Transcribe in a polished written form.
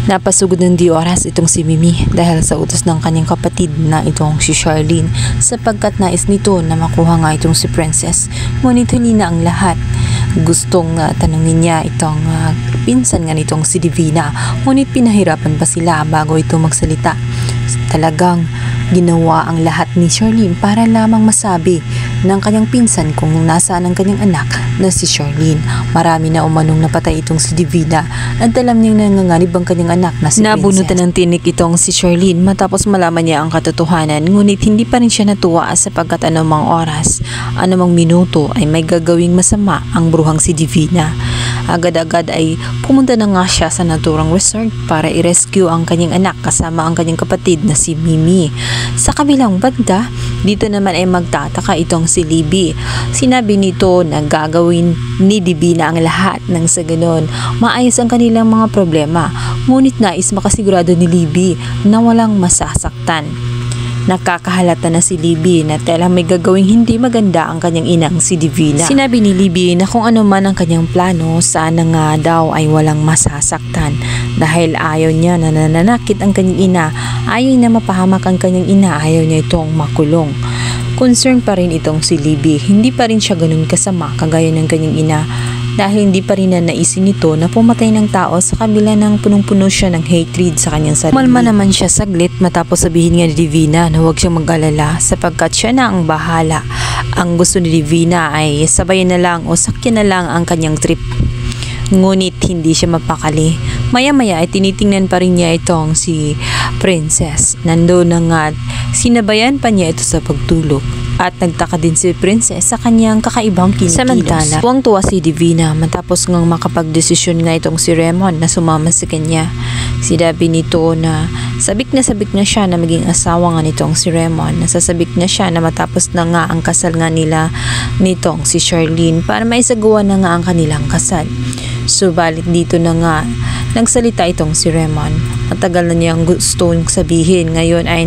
Napasugod ng di oras itong si Mimi dahil sa utos ng kanyang kapatid na itong si Charlene sapagkat nais nito na makuha nga itong si Princess. Ngunit huli na ang lahat. Gustong tanungin niya itong pinsan nga nitong si Divina, ngunit pinahirapan pa sila bago ito magsalita. Talagang ginawa ang lahat ni Charlene para lamang masabi ng kanyang pinsan kung nasaan ang kanyang anak na si Charlene. Marami na umanong napatay itong si Divina at alam niyang nanganganib ang kanyang anak na si Princess. Nabunutan ng tinik itong si Charlene matapos malaman niya ang katotohanan, ngunit hindi pa rin siya natuwa sapagkat anumang oras, anumang minuto ay may gagawing masama ang bruhang si Divina. Agad-agad ay pumunta na nga siya sa naturang resort para i-rescue ang kanyang anak kasama ang kanyang kapatid na si Mimi. Sa kabilang banda, dito naman ay magtataka itong si Libby. Sinabi nito na gagawin ni Divina ang lahat nang sa ganon maayos ang kanilang mga problema. Ngunit nais makasigurado ni Libby na walang masasaktan. Nakakahalata na si Libby na tela may gagawing hindi maganda ang kanyang inang si Divina. Sinabi ni Libby na kung ano man ang kanyang plano, sana nga daw ay walang masasaktan dahil ayaw niya na nananakit ang kanyang ina, ayaw na mapahamak ang kanyang ina, ayaw niya itong makulong. Concern pa rin itong si Libby, hindi pa rin siya ganun kasama kagaya ng kanyang ina dahil hindi pa rin na naisin nito na pumatay ng tao sa kabila ng punong-puno siya ng hatred sa kanyang sarili. Malma naman siya saglit matapos sabihin nga ni Divina na huwag siyang mag-alala sapagkat siya na ang bahala. Ang gusto ni Divina ay sabayan na lang o sakyan na lang ang kanyang trip. Ngunit hindi siya mapakali. Maya-maya ay tinitingnan pa rin niya itong si Princess. Nandoon na nga, sinabayan pa niya ito sa pagtulog. At nagtaka din si Princess sa kanyang kakaibang kinikilos. Samantala, tuwang-tuwa si Divina matapos ngang makapagdesisyon nga itong si Raymond na sumama sa kanya. Sinabi nito na sabik na siya na maging asawa nga nitong si Raymond. Nasasabik na siya na matapos na nga ang kasal nga nila nitong si Charlene para maisagawa na nga ang kanilang kasal. Subalit dito na nga nagsalita itong si Raymond. Matagal na niyang gustong sabihin, ngayon ay